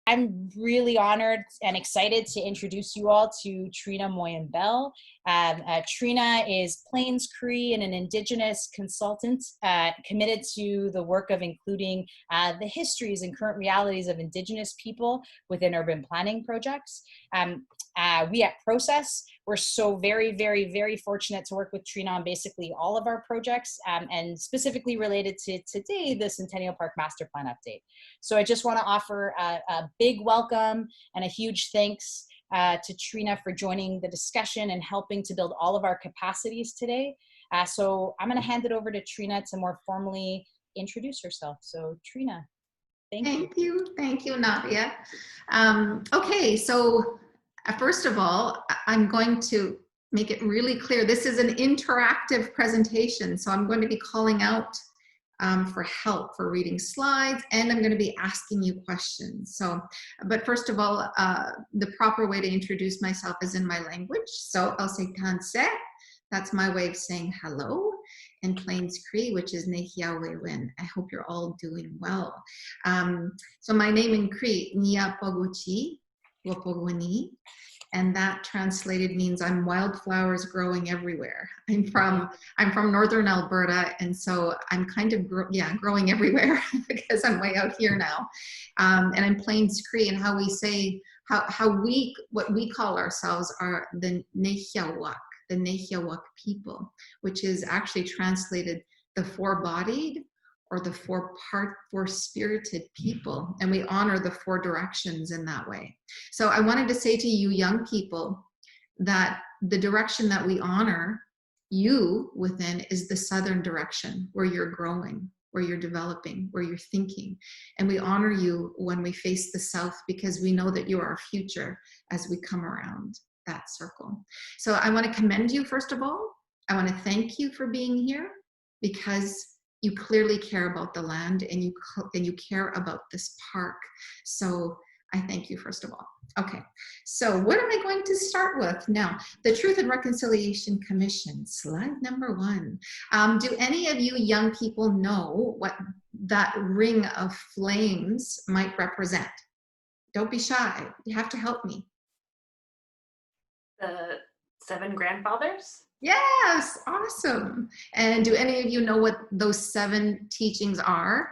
I'm really honored and excited to introduce you all to Trina Moyen-Bell. Trina is Plains Cree and an Indigenous consultant committed to the work of including the histories and current realities of Indigenous people within urban planning projects. We at Process, we're so very fortunate to work with Trina on basically all of our projects, and specifically related to today, the Centennial Park Master Plan update. So I just want to offer a big welcome and a huge thanks to Trina for joining the discussion and helping to build all of our capacities today. So I'm going to hand it over to Trina to more formally introduce herself. So Trina, thank you. Thank you, Nadia. Okay, so first of all, I'm going to make it really clear. This is an interactive presentation, so I'm going to be calling out for help for reading slides, and I'm going to be asking you questions. So, but first of all, the proper way to introduce myself is in my language. So I'll say Tanse, that's my way of saying hello, in Plains Cree, which is Nehiawewen. I hope you're all doing well. So my name in Cree, Nia Poguchi, Wapogwani, and that translated means I'm wildflowers growing everywhere. I'm from northern Alberta, and so I'm kind of growing everywhere because I'm way out here now. And I'm Plains Cree, and how we say what we call ourselves are the Nehiawak people, which is actually translated the four-bodied or the four-spirited people, and we honor the four directions in that way. So I wanted to say to you young people that the direction that we honor you within is the southern direction, where you're growing, where you're developing, where you're thinking. And we honor you when we face the south, because we know that you are our future as we come around that circle. So I want to commend you, first of all. I want to thank you for being here, because you clearly care about the land, and you care about this park. So I thank you, first of all. Okay, so what am I going to start with now? The Truth and Reconciliation Commission, slide number 1. Do any of you young people know what that ring of flames might represent? Don't be shy, you have to help me. The 7 grandfathers? Yes, awesome. And do any of you know what those 7 teachings are?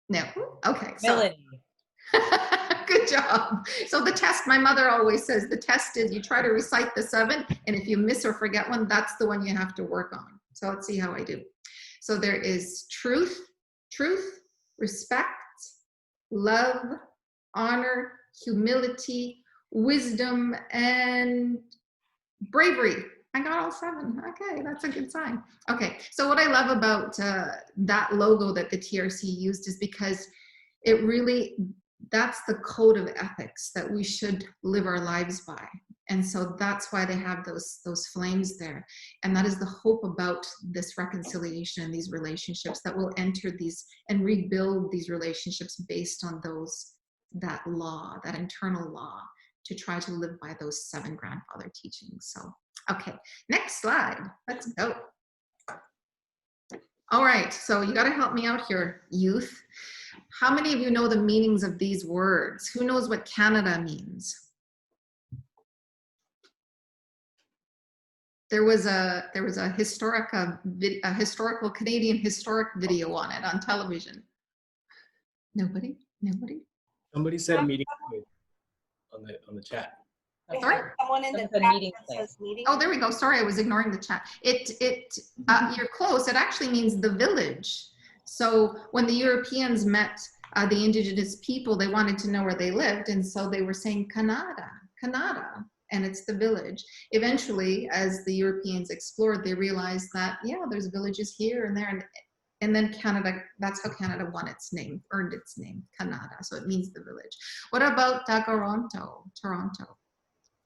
No? Okay. So, good job. So the test, my mother always says, the test is you try to recite the 7, and if you miss or forget one, that's the one you have to work on. So let's see how I do. So there is truth, respect, love, honor, humility, wisdom, and bravery. I got all 7. Okay, that's a good sign. Okay, so what I love about that logo that the TRC used is because it really, that's the code of ethics that we should live our lives by. And so that's why they have those flames there. And that is the hope about this reconciliation and these relationships, that we'll enter these and rebuild these relationships based on that law, that internal law, to try to live by those 7 grandfather teachings. So, okay, next slide, let's go. All right, so you gotta help me out here, youth. How many of you know the meanings of these words? Who knows what Canada means? There was a historical Canadian historic video on it on television. Nobody? Somebody said meeting on the chat. Sorry? Someone in the meeting says meeting. Oh, there we go. Sorry, I was ignoring the chat. You're close. It actually means the village. So when the Europeans met the indigenous people, they wanted to know where they lived, and so they were saying Canada, and it's the village. Eventually, as the Europeans explored, they realized that, yeah, there's villages here and there, and then Canada, that's how Canada won its name, earned its name, Canada. So it means the village. What about Toronto?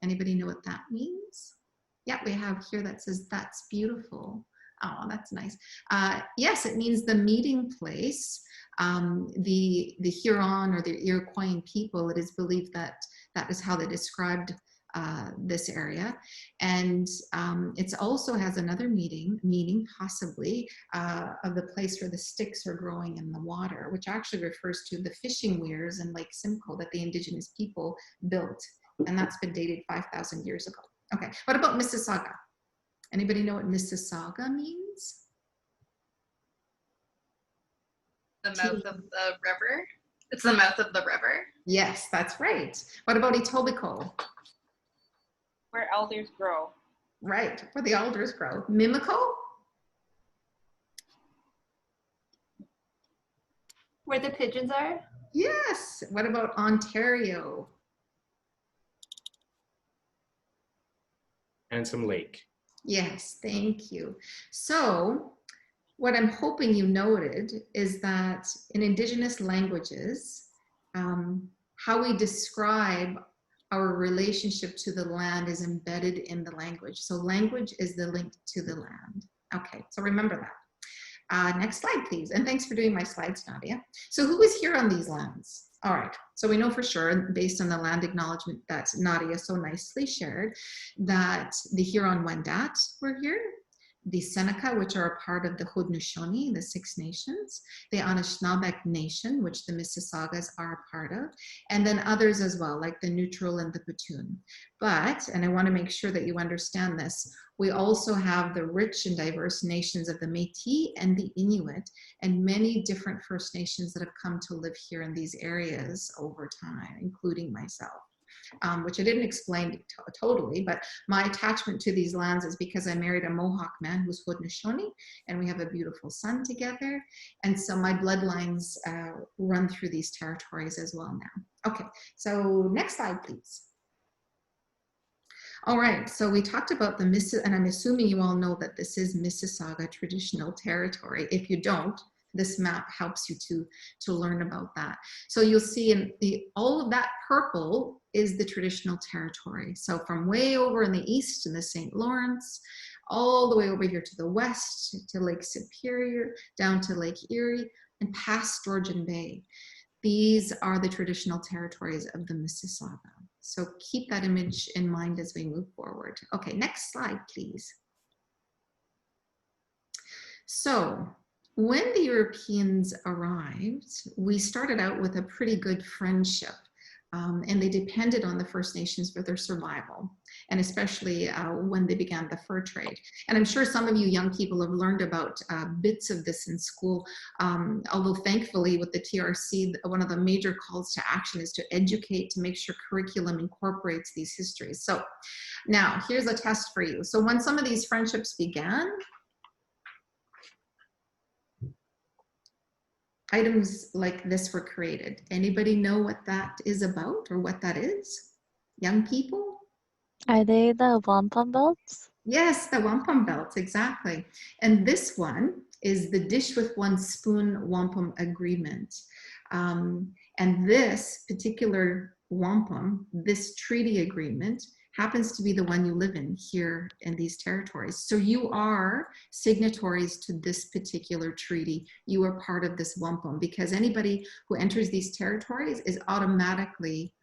Anybody know what that means? Yeah, we have here that says, that's beautiful. Oh, that's nice. Yes, it means the meeting place. The Huron or the Iroquois people, it is believed that that is how they described this area. And it also has another meaning possibly of the place where the sticks are growing in the water, which actually refers to the fishing weirs in Lake Simcoe that the indigenous people built. And that's been dated 5,000 years ago. Okay, what about Mississauga? Anybody know what Mississauga means? The mouth of the river. It's the mouth of the river. Yes, that's right. What about Etobicoke? Where elders grow. Right, where the alders grow. Mimico? Where the pigeons are? Yes. What about Ontario? Handsome Lake. Yes, thank you. So what I'm hoping you noted is that in Indigenous languages, how we describe our relationship to the land is embedded in the language. So language is the link to the land. Okay, so remember that. Next slide, please. And thanks for doing my slides, Nadia. So who is here on these lands? All right, so we know for sure, based on the land acknowledgement that Nadia so nicely shared, that the Huron-Wendat were here, the Seneca, which are a part of the Haudenosaunee, the Six Nations, the Anishinaabeg Nation, which the Mississaugas are a part of, and then others as well, like the Neutral and the Petun. But, and I want to make sure that you understand this, we also have the rich and diverse nations of the Métis and the Inuit, and many different First Nations that have come to live here in these areas over time, including myself. Which I didn't explain totally, but my attachment to these lands is because I married a Mohawk man who's Haudenosaunee, and we have a beautiful son together. And so my bloodlines run through these territories as well now. Okay, so next slide, please. All right, so we talked about the and I'm assuming you all know that this is Mississauga traditional territory. If you don't, this map helps you to learn about that. So you'll see in all of that purple is the traditional territory. So from way over in the east in the St. Lawrence, all the way over here to the west to Lake Superior, down to Lake Erie, and past Georgian Bay. These are the traditional territories of the Mississauga. So keep that image in mind as we move forward. Okay, next slide, please. So when the Europeans arrived, we started out with a pretty good friendship, and they depended on the First Nations for their survival, and especially when they began the fur trade. And I'm sure some of you young people have learned about bits of this in school, although thankfully with the TRC, one of the major calls to action is to educate, to make sure curriculum incorporates these histories. So now here's a test for you. So when some of these friendships began, items like this were created. Anybody know what that is about or what that is? Young people? Are they the wampum belts? Yes, the wampum belts, exactly. And this one is the dish with one spoon wampum agreement. And this particular wampum, this treaty agreement, happens to be the one you live in here in these territories. So you are signatories to this particular treaty. You are part of this wampum, because anybody who enters these territories is automatically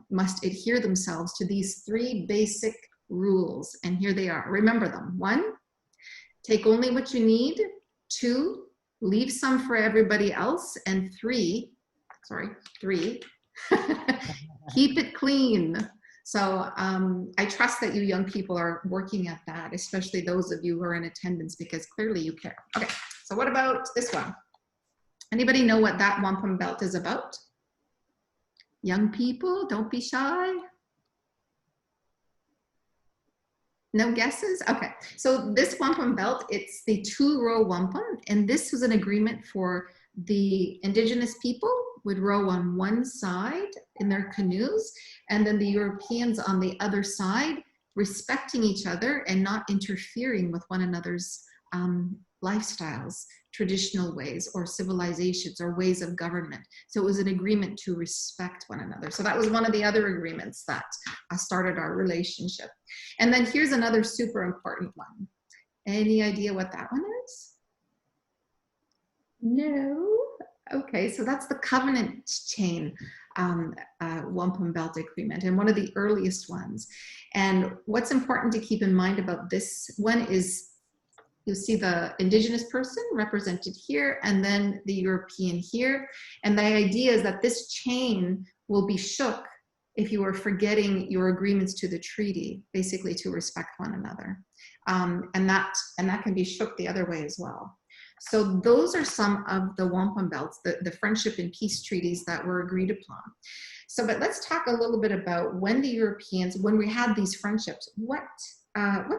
must adhere themselves to these three basic rules. And here they are. Remember them. 1, take only what you need. 2, leave some for everybody else. And 3, keep it clean. So I trust that you young people are working at that, especially those of you who are in attendance, because clearly you care. Okay, so what about this one? Anybody know what that wampum belt is about? Young people, don't be shy. No guesses? Okay, so this wampum belt, it's the 2-row wampum, and this was an agreement for the Indigenous people would row on one side in their canoes, and then the Europeans on the other side, respecting each other and not interfering with one another's lifestyles, traditional ways or civilizations or ways of government. So it was an agreement to respect one another. So that was one of the other agreements that started our relationship. And then here's another super important one. Any idea what that one is? No? Okay, so that's the covenant chain. Wampum Belt Agreement, and one of the earliest ones. And what's important to keep in mind about this one is you'll see the indigenous person represented here, and then the European here. And the idea is that this chain will be shook if you are forgetting your agreements to the treaty, basically to respect one another. And that can be shook the other way as well. So those are some of the wampum belts, the friendship and peace treaties that were agreed upon. So, but let's talk a little bit about when the Europeans, when we had these friendships, what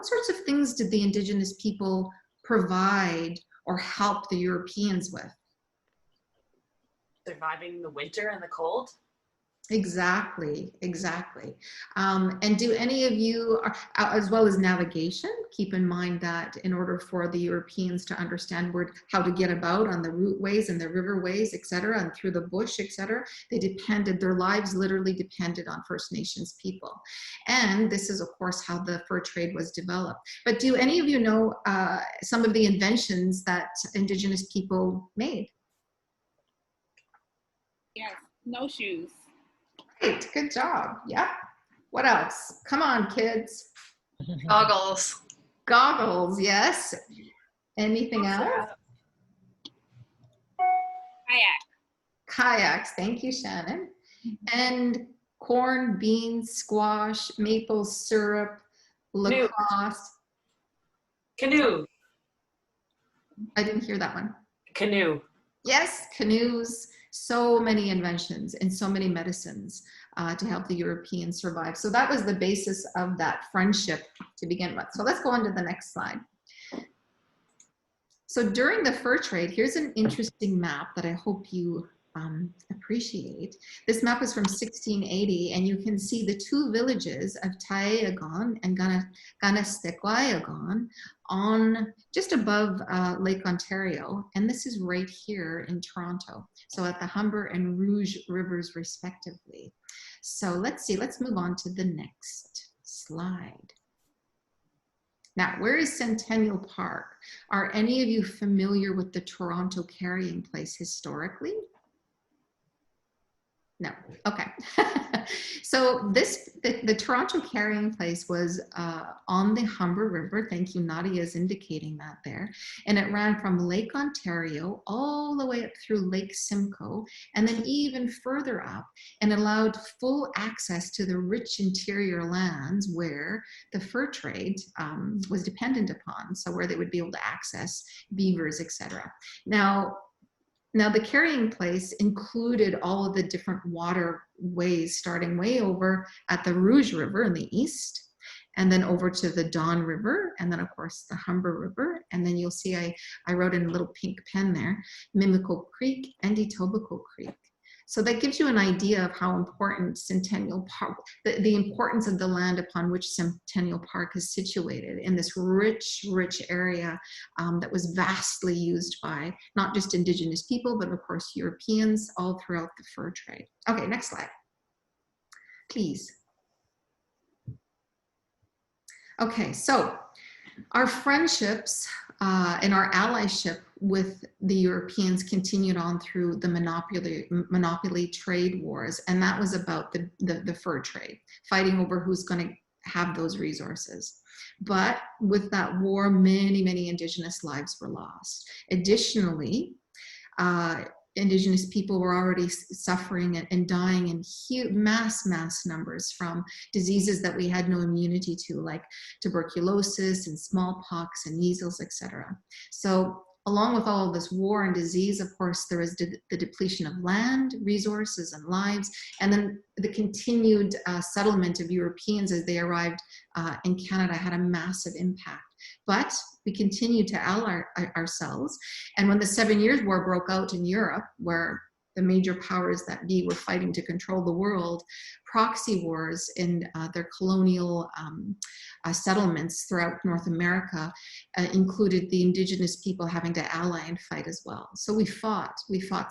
sorts of things did the indigenous people provide or help the Europeans with? Surviving the winter and the cold? Exactly. And do any of you, as well as navigation, keep in mind that in order for the Europeans to understand how to get about on the routeways and the riverways, etc., and through the bush, etc., their lives literally depended on First Nations people. And this is, of course, how the fur trade was developed. But do any of you know some of the inventions that Indigenous people made? Yes, snowshoes. Great, good job. Yep. What else? Come on, kids. Goggles. Goggles, yes. Anything else? Kayak. Kayaks, thank you, Shannon. And corn, beans, squash, maple syrup, lacrosse. Canoe. I didn't hear that one. Canoe. Yes, canoes, so many inventions and so many medicines to help the Europeans survive. So that was the basis of that friendship to begin with. So let's go on to the next slide. So during the fur trade, here's an interesting map that I hope you appreciate. This map is from 1680, and you can see the two villages of Taiagon and Ganastekwayagon on just above Lake Ontario, and this is right here in Toronto, so at the Humber and Rouge rivers respectively. So let's move on to the next slide. Now, where is Centennial Park? Are any of you familiar with the Toronto Carrying Place historically? No, okay. So the Toronto Carrying Place was on the Humber River. Thank you, Nadia is indicating that there. And it ran from Lake Ontario all the way up through Lake Simcoe, and then even further up, and allowed full access to the rich interior lands where the fur trade was dependent upon. So where they would be able to access beavers, etc. Now, the Carrying Place included all of the different waterways, starting way over at the Rouge River in the east, and then over to the Don River, and then, of course, the Humber River. And then you'll see I wrote in a little pink pen there, Mimico Creek and Etobicoke Creek. So that gives you an idea of how important Centennial Park, the importance of the land upon which Centennial Park is situated in this rich area that was vastly used by not just Indigenous people, but of course Europeans all throughout the fur trade. Okay, next slide, please. Okay, so our friendships and our allyship with the Europeans continued on through the monopoly trade wars, and that was about the fur trade, fighting over who's going to have those resources. But with that war, many Indigenous lives were lost. Additionally, Indigenous people were already suffering and dying in huge mass numbers from diseases that we had no immunity to, like tuberculosis and smallpox and measles, etc. So along with all of this war and disease, of course, there is the depletion of land, resources, and lives, and then the continued settlement of Europeans as they arrived in Canada had a massive impact. But we continued to ally ourselves. And when the 7 Years' War broke out in Europe, where the major powers that be were fighting to control the world, proxy wars in their colonial settlements throughout North America included the Indigenous people having to ally and fight as well. So we fought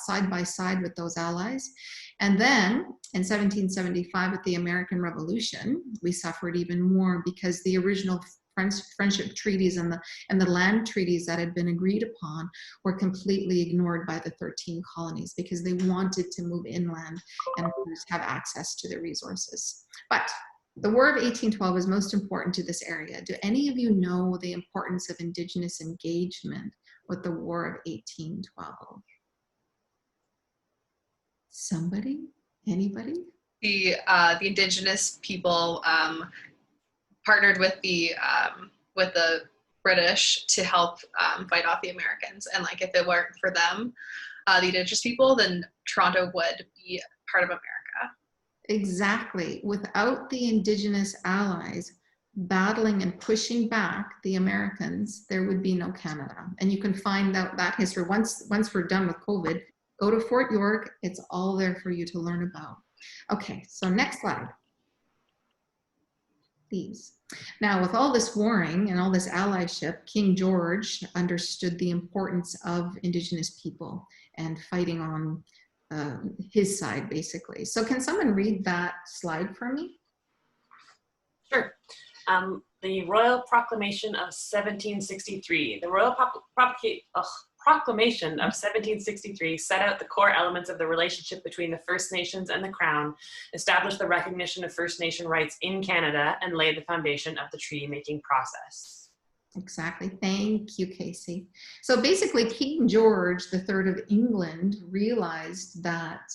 side by side with those allies. And then in 1775 with the American Revolution, we suffered even more because the original friendship treaties and the land treaties that had been agreed upon were completely ignored by the 13 colonies because they wanted to move inland and have access to the resources. But the War of 1812 is most important to this area. Do any of you know the importance of Indigenous engagement with the War of 1812? Somebody? Anybody? The Indigenous people partnered with the British to help fight off the Americans, and like if it weren't for them, the Indigenous people, then Toronto would be part of America. Exactly. Without the Indigenous allies battling and pushing back the Americans, there would be no Canada. And you can find out that history once we're done with COVID. Go to Fort York. It's all there for you to learn about. Okay, so next slide, please. Now, with all this warring and all this allyship, King George understood the importance of Indigenous people and fighting on his side, basically. So can someone read that slide for me? Sure. The Royal Proclamation of 1763. The Royal Proclamation of 1763 set out the core elements of the relationship between the First Nations and the Crown, established the recognition of First Nation rights in Canada, and laid the foundation of the treaty-making process. Exactly. Thank you, Casey. So basically, King George III of England realized that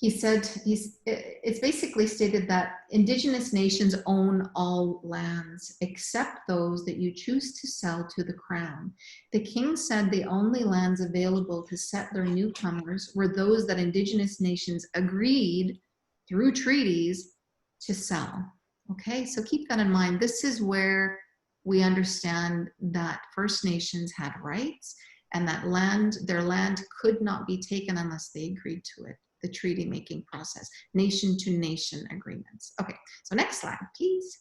it's basically stated that Indigenous nations own all lands except those that you choose to sell to the Crown. The King said the only lands available to settler newcomers were those that Indigenous nations agreed through treaties to sell. Okay, so keep that in mind. This is where we understand that First Nations had rights and that their land could not be taken unless they agreed to it. The treaty making process, nation to nation agreements. Okay, so next slide, please.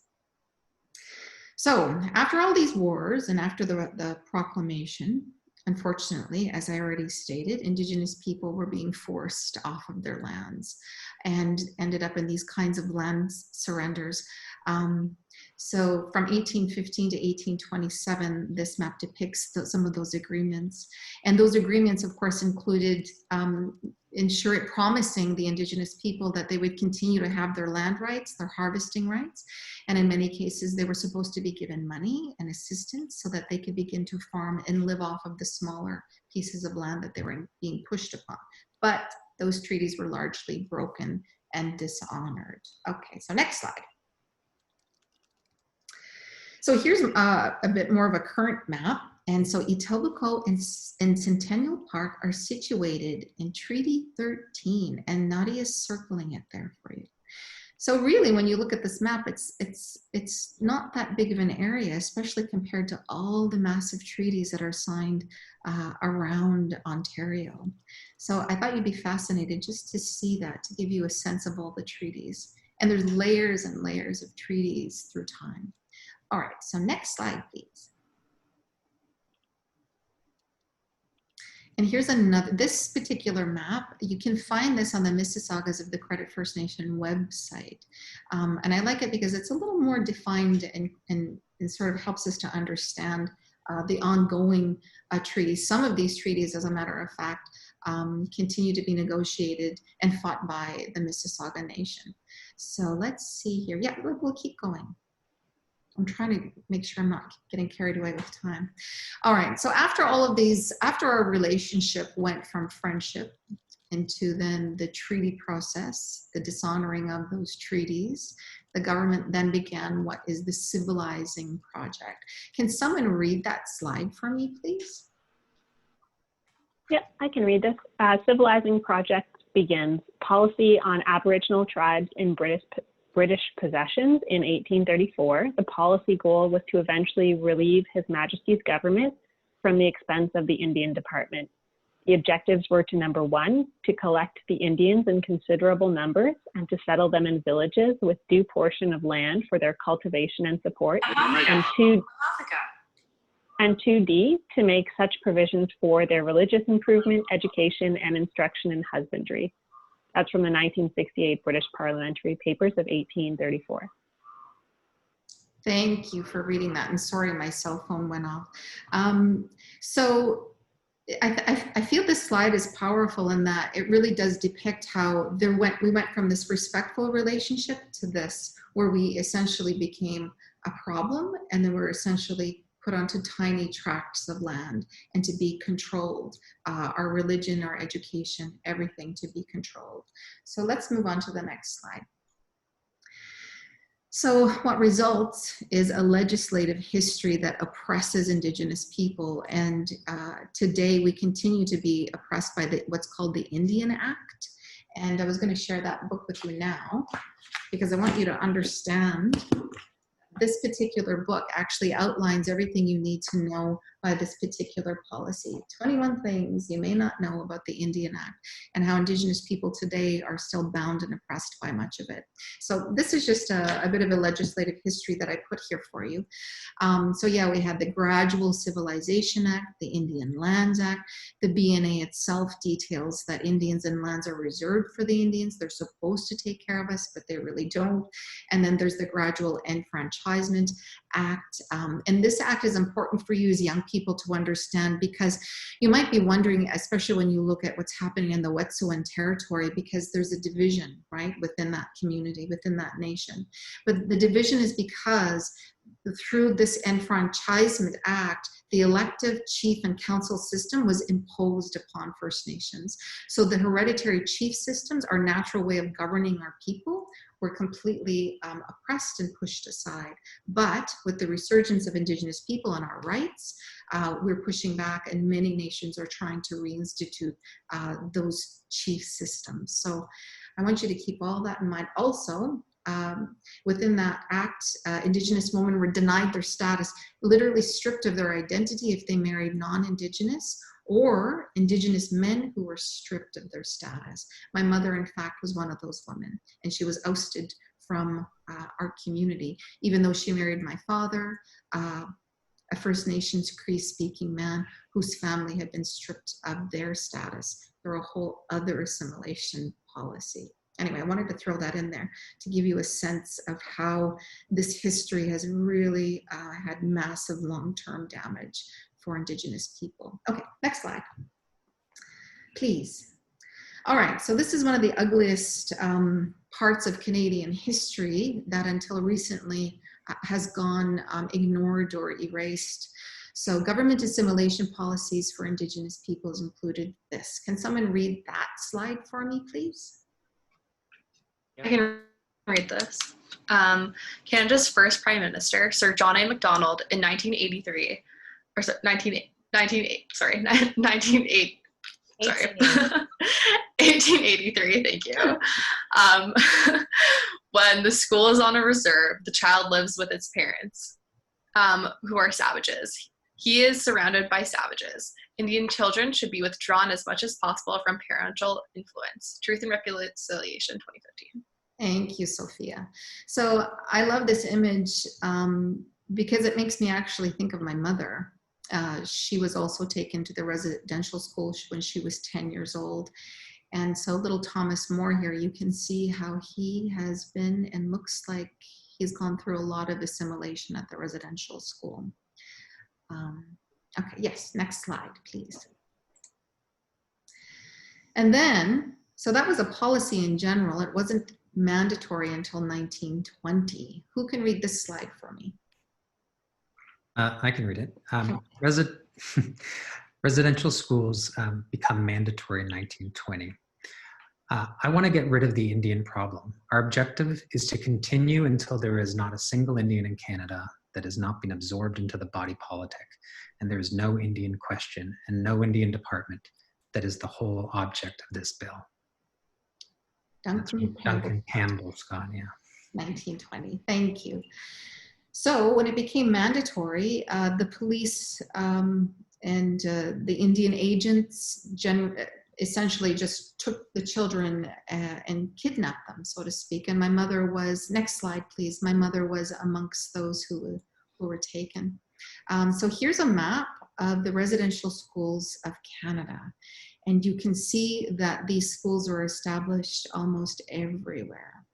So after all these wars and after the proclamation, unfortunately, as I already stated, Indigenous people were being forced off of their lands and ended up in these kinds of land surrenders. So from 1815 to 1827, this map depicts some of those agreements. And those agreements, of course, included promising the Indigenous people that they would continue to have their land rights, their harvesting rights. And in many cases, they were supposed to be given money and assistance so that they could begin to farm and live off of the smaller pieces of land that they were being pushed upon. But those treaties were largely broken and dishonored. Okay, so next slide. So here's a bit more of a current map. And so Etobicoke and Centennial Park are situated in Treaty 13, and Nadia's circling it there for you. So really, when you look at this map, it's not that big of an area, especially compared to all the massive treaties that are signed around Ontario. So I thought you'd be fascinated just to see that, to give you a sense of all the treaties. And there's layers and layers of treaties through time. All right, so next slide, please. And here's another, this particular map, you can find this on the Mississaugas of the Credit First Nation website. And I like it because it's a little more defined and sort of helps us to understand the ongoing treaties. Some of these treaties, as a matter of fact, continue to be negotiated and fought by the Mississauga Nation. So let's see here. Yeah, we'll keep going. I'm trying to make sure I'm not getting carried away with time. All right, so after all of these, after our relationship went from friendship into then the treaty process, the dishonoring of those treaties, the government then began what is the civilizing project. Can someone read that slide for me, please? Yep, I can read this. Civilizing project begins. Policy on Aboriginal tribes in British possessions in 1834. The policy goal was to eventually relieve His Majesty's government from the expense of the Indian Department. The objectives were to, number one, to collect the Indians in considerable numbers and to settle them in villages with due portion of land for their cultivation and support, and 2D, to make such provisions for their religious improvement, education, and instruction in husbandry. That's from the 1968 British Parliamentary Papers of 1834. Thank you for reading that. And sorry, my cell phone went off. So I feel this slide is powerful in that it really does depict how we went from this respectful relationship to this, where we essentially became a problem, and then we're essentially put onto tiny tracts of land and to be controlled. Our religion, our education, everything to be controlled. So let's move on to the next slide. So what results is a legislative history that oppresses Indigenous people. And today we continue to be oppressed by what's called the Indian Act. And I was going to share that book with you now, because I want you to understand this particular book actually outlines everything you need to know by this particular policy. 21 things you may not know about the Indian Act and how Indigenous people today are still bound and oppressed by much of it. So this is just a bit of a legislative history that I put here for you. So yeah, we had the Gradual Civilization Act, the Indian Lands Act. The BNA itself details that Indians and lands are reserved for the Indians. They're supposed to take care of us, but they really don't. And then there's the Gradual Enfranchisement Act. And this act is important for you as young people to understand, because you might be wondering, especially when you look at what's happening in the Wet'suwet'en territory, because there's a division, right, within that community, within that nation. But the division is because through this Enfranchisement Act, the elective chief and council system was imposed upon First Nations. So the hereditary chief systems, our natural way of governing our people, were completely oppressed and pushed aside. But with the resurgence of Indigenous people and our rights, we're pushing back, and many nations are trying to reinstitute those chief systems. So I want you to keep all that in mind. Also, within that act, Indigenous women were denied their status, literally stripped of their identity if they married non-Indigenous, or Indigenous men who were stripped of their status. My mother, in fact, was one of those women, and she was ousted from our community, even though she married my father, a First Nations Cree-speaking man whose family had been stripped of their status through a whole other assimilation policy. Anyway, I wanted to throw that in there to give you a sense of how this history has really had massive long-term damage for Indigenous people. Okay, next slide, please. All right, so this is one of the ugliest parts of Canadian history that until recently has gone ignored or erased. So government assimilation policies for Indigenous peoples included this. Can someone read that slide for me, please? I can read this. Canada's first Prime Minister, Sir John A. Macdonald, in 1983, or sorry, 1883, thank you. When the school is on a reserve, the child lives with its parents, who are savages. He is surrounded by savages. Indian children should be withdrawn as much as possible from parental influence. Truth and Reconciliation, 2015. Thank you, Sophia. So I love this image because it makes me actually think of my mother. She was also taken to the residential school when she was 10 years old. And so little Thomas Moore here, you can see how he has been and looks like he's gone through a lot of assimilation at the residential school. Okay, yes, next slide, please. And then, so that was a policy in general. It wasn't mandatory until 1920. Who can read this slide for me? I can read it. Residential schools become mandatory in 1920. I want to get rid of the Indian problem. Our objective is to continue until there is not a single Indian in Canada that has not been absorbed into the body politic, and there is no Indian question and no Indian department. That is the whole object of this bill. Duncan Campbell, Scott, yeah. 1920, thank you. So when it became mandatory, the police and the Indian agents essentially just took the children and kidnapped them, so to speak. And my mother was, next slide please, my mother was amongst those who were taken. So here's a map of the residential schools of Canada. And you can see that these schools were established almost everywhere.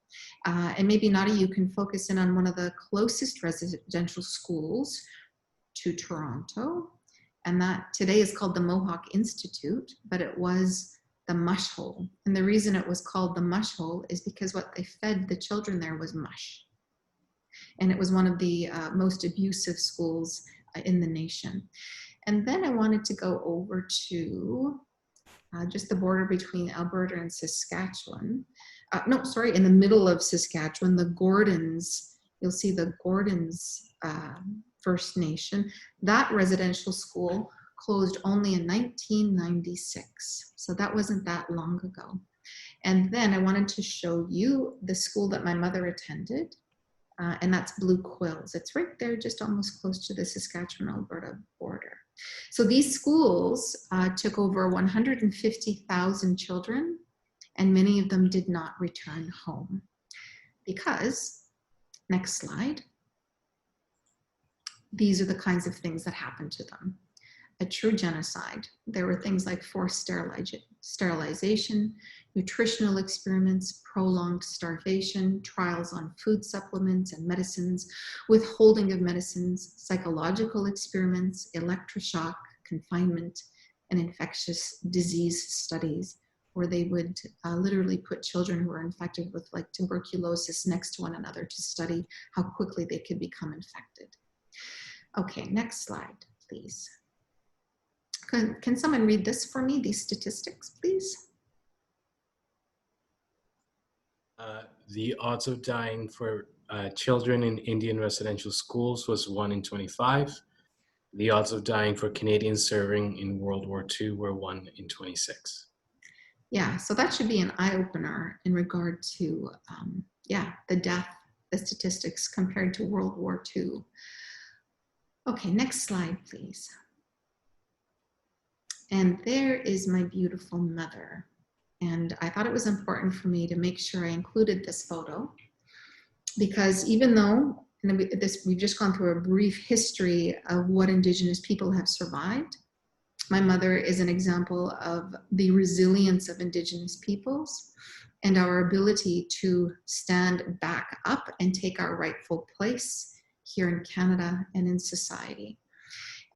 And maybe Nada, you can focus in on one of the closest residential schools to Toronto. And that today is called the Mohawk Institute, but it was the mush hole. And the reason it was called the mush hole is because what they fed the children there was mush. And it was one of the most abusive schools in the nation. And then I wanted to go over to just the border between Alberta and Saskatchewan. No, sorry, in the middle of Saskatchewan, the Gordons, you'll see the Gordons First Nation. That residential school closed only in 1996. So that wasn't that long ago. And then I wanted to show you the school that my mother attended, and that's Blue Quills. It's right there, just almost close to the Saskatchewan-Alberta border. So these schools took over 150,000 children, and many of them did not return home because, next slide, these are the kinds of things that happened to them. A true genocide. There were things like forced sterilization, nutritional experiments, prolonged starvation, trials on food supplements and medicines, withholding of medicines, psychological experiments, electroshock, confinement, and infectious disease studies, where they would literally put children who were infected with like tuberculosis next to one another to study how quickly they could become infected. Okay, next slide, please. Can someone read this for me, these statistics, please? The odds of dying for children in Indian residential schools was 1 in 25. The odds of dying for Canadians serving in World War II were 1 in 26. Yeah, so that should be an eye-opener in regard to, the statistics compared to World War II. Okay, next slide, please. And there is my beautiful mother. And I thought it was important for me to make sure I included this photo, because even though we've just gone through a brief history of what Indigenous people have survived, my mother is an example of the resilience of Indigenous peoples and our ability to stand back up and take our rightful place here in Canada and in society.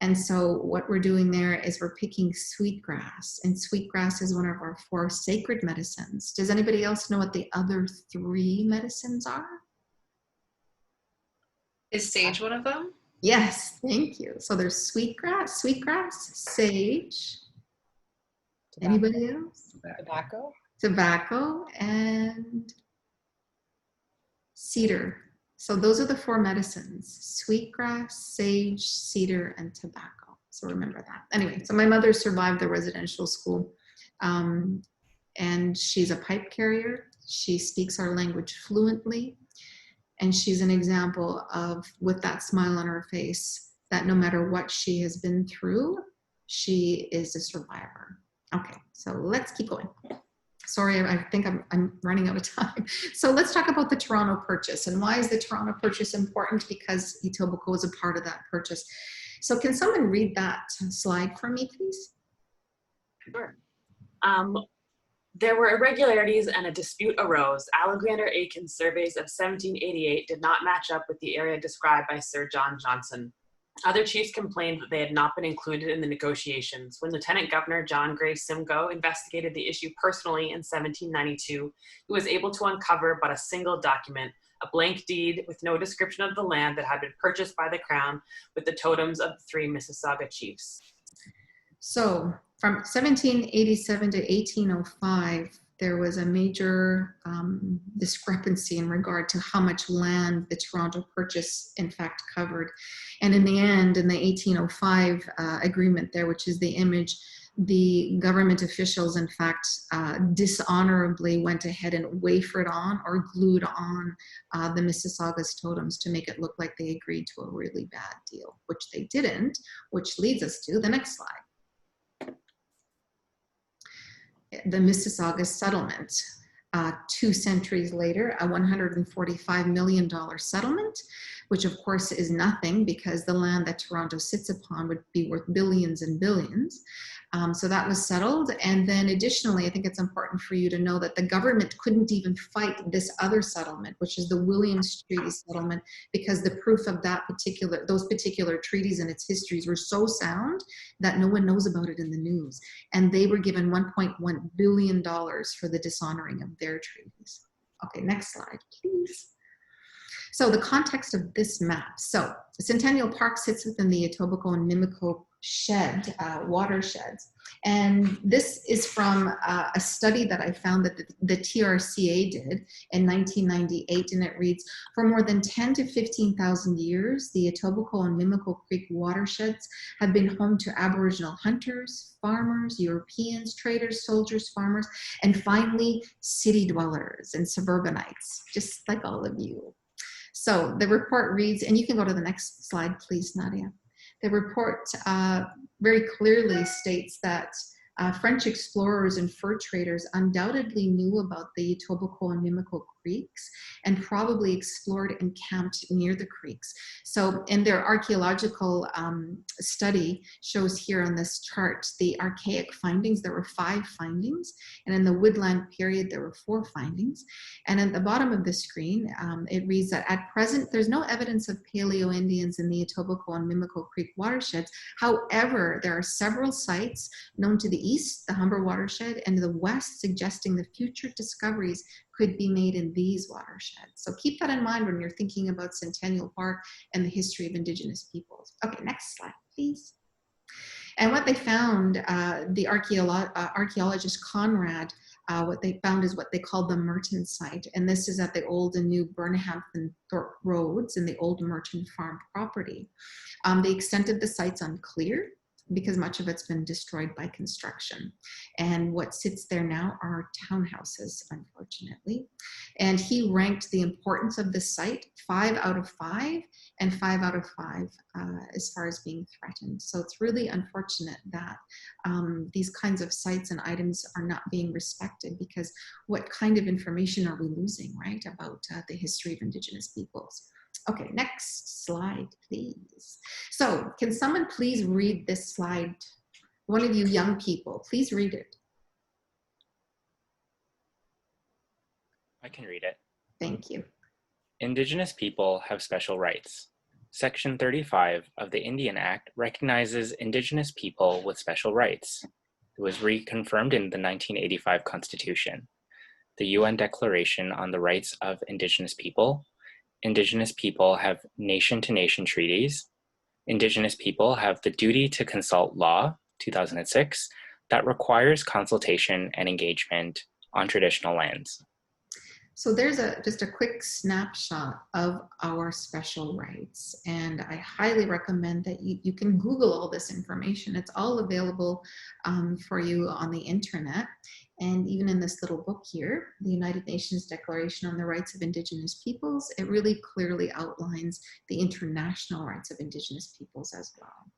And so what we're doing there is we're picking sweetgrass, and sweetgrass is one of our 4 sacred medicines. Does anybody else know what the other 3 medicines are? Is sage one of them? Yes, thank you. So there's sweetgrass, sage. Anybody else? Tobacco. Tobacco and cedar. So those are the 4 medicines: sweetgrass, sage, cedar, and tobacco. So remember that. Anyway, so my mother survived the residential school, and she's a pipe carrier. She speaks our language fluently, and she's an example of, with that smile on her face, that no matter what she has been through, she is a survivor. Okay, so let's keep going. Sorry, I think I'm running out of time. So let's talk about the Toronto Purchase. And why is the Toronto Purchase important? Because Etobicoke was a part of that purchase. So can someone read that slide for me, please? Sure. There were irregularities and a dispute arose. Alexander Aitken's surveys of 1788 did not match up with the area described by Sir John Johnson. Other chiefs complained that they had not been included in the negotiations. When Lieutenant Governor John Gray Simcoe investigated the issue personally in 1792, he was able to uncover but a single document, a blank deed with no description of the land that had been purchased by the Crown with the totems of the 3 Mississauga chiefs. So from 1787 to 1805, there was a major discrepancy in regard to how much land the Toronto Purchase in fact covered. And in the end, in the 1805 agreement there, which is the image, the government officials in fact dishonorably went ahead and wafered on or glued on the Mississauga's totems to make it look like they agreed to a really bad deal, which they didn't, which leads us to the next slide. The Mississauga settlement. 2 centuries later, a $145 million settlement which of course is nothing because the land that Toronto sits upon would be worth billions and billions. So that was settled. And then additionally, I think it's important for you to know that the government couldn't even fight this other settlement, which is the Williams Treaty settlement, because the proof of those particular treaties and its histories were so sound that no one knows about it in the news. And they were given $1.1 billion for the dishonoring of their treaties. Okay, next slide, please. So the context of this map. So Centennial Park sits within the Etobicoke and Mimico watersheds. And this is from a study that I found that the TRCA did in 1998, and it reads, for more than 10 to 15,000 years, the Etobicoke and Mimico Creek watersheds have been home to Aboriginal hunters, farmers, Europeans, traders, soldiers, farmers, and finally, city dwellers and suburbanites, just like all of you. So the report reads, and you can go to the next slide, please, Nadia. The report very clearly states that French explorers and fur traders undoubtedly knew about the Etobicoke and Mimico creeks and probably explored and camped near the creeks. So in their archaeological study shows here on this chart the archaic findings. There were 5 findings, and in the woodland period there were 4 findings. And at the bottom of the screen it reads that at present there's no evidence of Paleo-Indians in the Etobicoke and Mimico Creek watersheds. However, there are several sites known to the east, the Humber watershed, and to the west, suggesting the future discoveries could be made in these watersheds. So keep that in mind when you're thinking about Centennial Park and the history of Indigenous peoples. Okay, next slide, please. And what they found, the archaeologist Conrad, what they found is what they called the Merton site. And this is at the old and new Burnhampton Thorpe Roads in the old Merton farm property. The extent of the site's unclear, because much of it's been destroyed by construction. And what sits there now are townhouses, unfortunately. And he ranked the importance of the site 5 out of 5 and 5 out of 5 as far as being threatened. So it's really unfortunate that these kinds of sites and items are not being respected, because what kind of information are we losing, right, about the history of Indigenous peoples? Okay, next slide, please. So can someone please read this slide? One of you young people, please read it. I can read it. Thank you. Indigenous people have special rights. Section 35 of the Indian Act recognizes Indigenous people with special rights. It was reconfirmed in the 1985 Constitution. The UN Declaration on the Rights of Indigenous People. Indigenous people have nation-to-nation treaties. Indigenous people have the duty to consult law, 2006, that requires consultation and engagement on traditional lands. So there's just a quick snapshot of our special rights. And I highly recommend that you can Google all this information. It's all available for you on the internet. And even in this little book here, the United Nations Declaration on the Rights of Indigenous Peoples, it really clearly outlines the international rights of Indigenous peoples as well.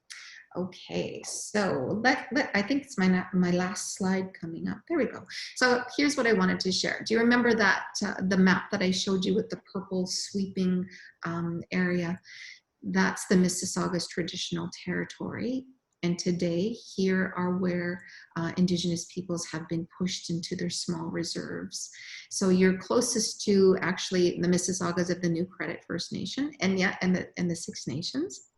Okay, so I think it's my last slide coming up. There we go. So here's what I wanted to share. Do you remember that the map that I showed you with the purple sweeping area? That's the Mississauga's traditional territory. And today, here are where Indigenous peoples have been pushed into their small reserves. So you're closest to actually the Mississaugas of the New Credit First Nation, and the Six Nations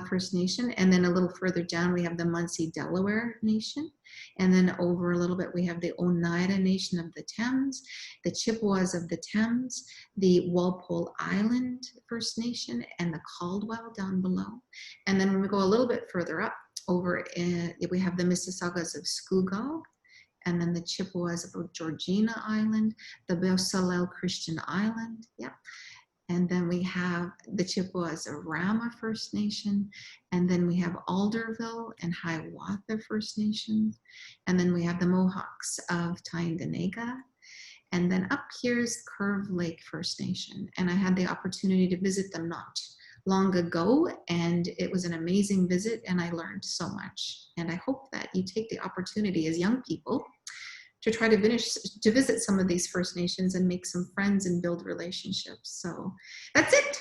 First Nation. And then a little further down, we have the Munsee Delaware Nation. And then over a little bit, we have the Oneida Nation of the Thames, the Chippewas of the Thames, the Walpole Island First Nation, and the Caldwell down below. And then when we go a little bit further up, we have the Mississaugas of Scugog, and then the Chippewas of Georgina Island, the Beausoleil Christian Island, yeah. And then we have the Chippewas of Rama First Nation, and then we have Alderville and Hiawatha First Nations, and then we have the Mohawks of Tyendinaga, and then up here is Curve Lake First Nation, and I had the opportunity to visit them not long ago, and it was an amazing visit, and I learned so much. And I hope that you take the opportunity as young people to try to visit some of these First Nations and make some friends and build relationships. So that's it.